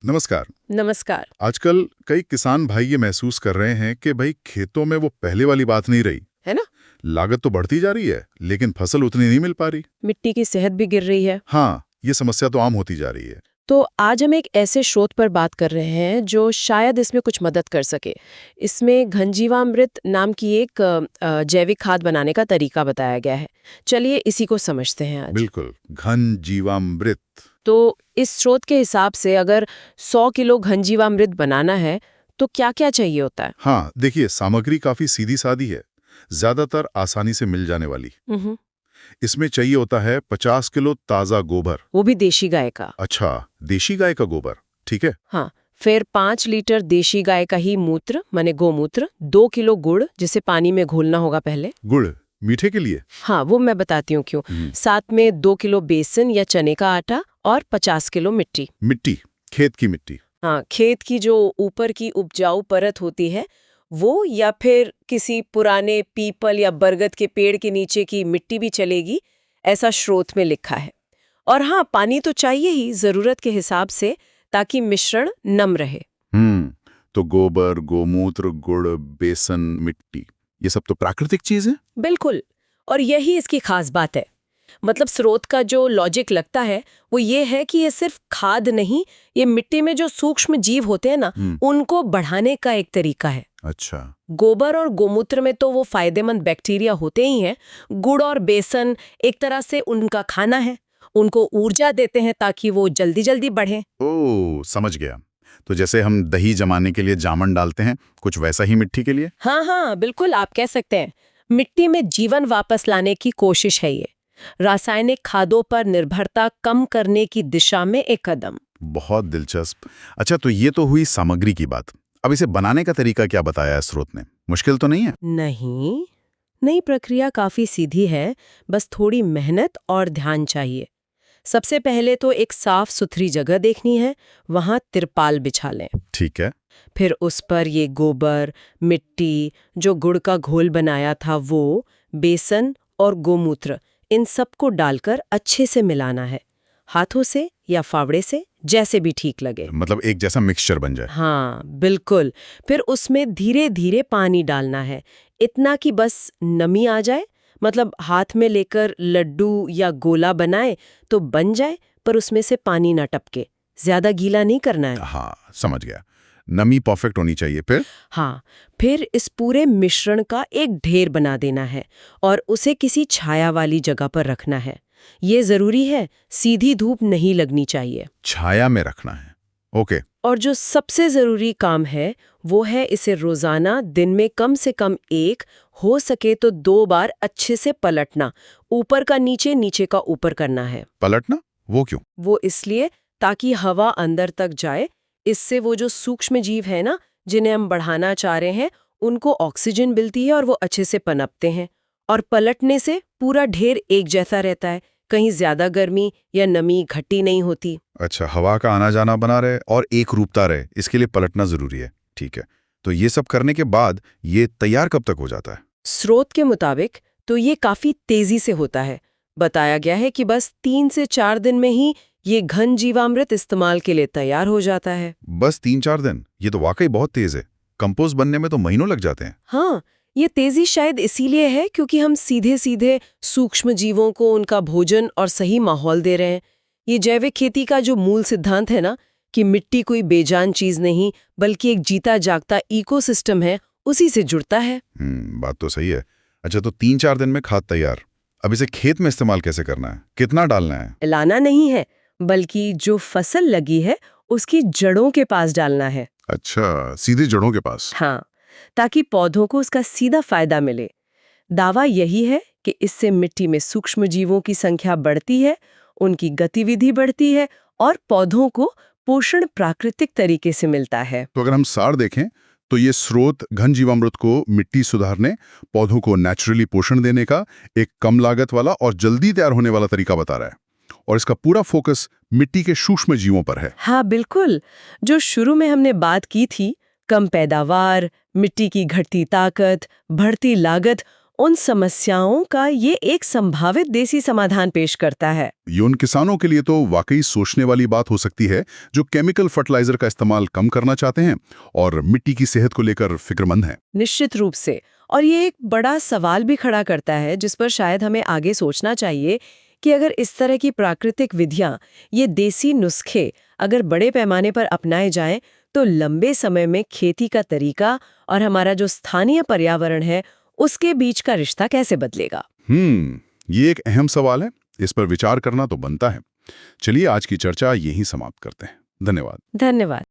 नमस्कार। नमस्कार। आजकल कई किसान भाई ये महसूस कर रहे हैं कि भाई खेतों में वो पहले वाली बात नहीं रही। है ना। लागत तो बढ़ती जा रही है लेकिन फसल उतनी नहीं मिल पा रही। मिट्टी की सेहत भी गिर रही है। हाँ, ये समस्या तो आम होती जा रही है। तो आज हम एक ऐसे स्रोत पर बात कर रहे हैं जो शायद इसमें कुछ मदद कर सके। इसमें घनजीवामृत नाम की एक जैविक खाद बनाने का तरीका बताया गया है। चलिए इसी को समझते हैं आज। बिल्कुल, घन जीवामृत। तो इस स्रोत के हिसाब से अगर 100 किलो घनजीवामृत बनाना है तो क्या क्या चाहिए होता है? हाँ, देखिए सामग्री काफी सीधी सादी है, ज्यादातर आसानी से मिल जाने वाली। हम्म। इसमें चाहिए होता है 50 किलो ताजा गोबर। वो भी देशी गाय का। अच्छा, देशी गाय का गोबर, ठीक है। हाँ। फिर 5 लीटर देशी गाय का ही मूत्र माने गोमूत्र, 2 किलो गुड़ जिसे पानी में घोलना होगा पहले। गुड़ मीठे के लिए। हाँ, वो मैं बताती हूँ क्यों। साथ में 2 किलो बेसन या चने का आटा और 50 किलो मिट्टी। मिट्टी, खेत की मिट्टी। हाँ, खेत की जो ऊपर की उपजाऊ परत होती है वो, या फिर किसी पुराने पीपल या बरगद के पेड़ के नीचे की मिट्टी भी चलेगी, ऐसा स्रोत में लिखा है। और हाँ, पानी तो चाहिए ही जरूरत के हिसाब से, ताकि मिश्रण नम रहे। तो गोबर, गोमूत्र, गुड़, बेसन, मिट्टी, ये सब तो प्राकृतिक चीज है। बिल्कुल। और यही इसकी खास बात है। मतलब स्रोत का जो लॉजिक लगता है वो ये है कि ये सिर्फ खाद नहीं, ये मिट्टी में जो सूक्ष्म जीव होते हैं ना, उनको बढ़ाने का एक तरीका है। अच्छा। गोबर और गोमूत्र में तो वो फायदेमंद बैक्टीरिया होते ही हैं। गुड़ और बेसन एक तरह से उनका खाना है, उनको ऊर्जा देते हैं ताकि वो जल्दी जल्दी बढ़े। ओह, समझ गया। तो जैसे हम दही जमाने के लिए जामन डालते हैं, कुछ वैसा ही मिट्टी के लिए। हाँ हाँ, बिल्कुल आप कह सकते हैं। मिट्टी में जीवन वापस लाने की कोशिश है ये। रासायनिक खादों पर निर्भरता कम करने की दिशा में एक कदम। बहुत दिलचस्प। अच्छा, तो ये तो हुई सामग्री की बात। अब इसे बनाने का तरीका क्या बताया है स्रोत ने? मुश्किल तो नहीं है? नहीं, नई प्रक्रिया काफी सीधी है, बस थोड़ी मेहनत और ध्यान चाहिए। सबसे पहले तो एक साफ सुथरी जगह देखनी है, वहां तिरपाल बिछा लें। ठीक है। फिर उस पर ये गोबर, मिट्टी, जो गुड़ का घोल बनाया था वो, बेसन और गोमूत्र, इन सबको डालकर अच्छे से मिलाना है। हाथों से या फावड़े से, जैसे भी ठीक लगे। मतलब एक जैसा मिक्सचर बन जाए। हाँ बिल्कुल। फिर उसमें धीरे धीरे पानी डालना है, इतना कि बस नमी आ जाए। मतलब हाथ में लेकर लड्डू या गोला बनाए तो बन जाए, पर उसमें से पानी ना टपके। ज्यादा गीला नहीं करना है। हाँ, समझ गया। नमी परफेक्ट होनी चाहिए। फिर? हाँ, फिर इस पूरे मिश्रण का एक ढेर बना देना है और उसे किसी छाया वाली जगह पर रखना है। ये जरूरी है, सीधी धूप नहीं लगनी चाहिए। छाया में रखना है। ओके। और जो सबसे जरूरी काम है वो है इसे रोजाना दिन में कम से कम 1, हो सके तो 2 बार अच्छे से पलटना। ऊपर का नीचे, नीचे का ऊपर करना है। पलटना? वो क्यों? वो इसलिए ताकि हवा अंदर तक जाए। इससे वो जो सूक्ष्म जीव है ना, जिन्हें हम बढ़ाना चाह रहे हैं, उनको ऑक्सीजन मिलती है और वो अच्छे से पनपते हैं। और पलटने से पूरा ढेर एक जैसा रहता है, कहीं ज्यादा गर्मी या नमी इकट्ठी नहीं होती। अच्छा, हवा का आना जाना बना रहे और एक रूपता रहे, इसके लिए पलटना जरूरी है। ठीक है। तो ये सब करने के बाद ये तैयार कब तक हो जाता है? स्रोत के मुताबिक तो ये काफी तेजी से होता है। बताया गया है कि बस 3 से 4 दिन में ही ये घन जीवामृत इस्तेमाल के लिए तैयार हो जाता है। बस 3-4 दिन? ये तो वाकई बहुत तेज है। कंपोस्ट बनने में तो महीनों लग जाते हैं। हाँ, ये तेजी शायद इसीलिए है क्योंकि हम सीधे सीधे सूक्ष्म जीवों को उनका भोजन और सही माहौल दे रहे हैं। ये जैविक खेती का जो मूल सिद्धांत है ना, कि मिट्टी कोई बेजान चीज नहीं बल्कि एक जीता जागता इकोसिस्टम है, उसी से जुड़ता है। बात तो सही है। अच्छा, तो 3-4 दिन में खाद तैयार। अब इसे खेत में इस्तेमाल कैसे करना है? कितना डालना है? लाना नहीं है, बल्कि जो फसल लगी है उसकी जड़ों के पास डालना है। अच्छा, सीधे जड़ों के पास। हाँ, ताकि पौधों को उसका सीधा फायदा मिले। दावा यही है कि इससे मिट्टी में सूक्ष्म जीवों की संख्या बढ़ती है, उनकी गतिविधि बढ़ती है और पौधों को पोषण प्राकृतिक तरीके से मिलता है। तो अगर हम सार देखें तो ये स्रोत घन जीवामृत को मिट्टी सुधारने, पौधों को नेचुरली पोषण देने का एक कम लागत वाला और जल्दी तैयार होने वाला तरीका बता रहा है। और इसका पूरा फोकस मिट्टी के सूक्ष्म जीवों पर है। हाँ बिल्कुल। जो शुरू में हमने बात की थी, कम पैदावार, मिट्टी की घटती ताकत, बढ़ती लागत, उन समस्याओं का ये एक संभावित देसी समाधान पेश करता है। ये उन किसानों के लिए तो वाकई सोचने वाली बात हो सकती है जो केमिकल फर्टिलाइजर का इस्तेमाल कम करना चाहते हैं और मिट्टी की सेहत को लेकर फिक्रमंद हैं। निश्चित रूप से। और ये एक बड़ा सवाल भी खड़ा करता है जिस पर शायद हमें आगे सोचना चाहिए कि अगर इस तरह की प्राकृतिक विधियां, ये देसी नुस्खे अगर बड़े पैमाने पर अपनाए जाएं, तो लंबे समय में खेती का तरीका और हमारा जो स्थानीय पर्यावरण है, उसके बीच का रिश्ता कैसे बदलेगा? ये एक अहम सवाल है। इस पर विचार करना तो बनता है। चलिए आज की चर्चा यहीं समाप्त करते हैं। धन्यवाद। धन्यवाद।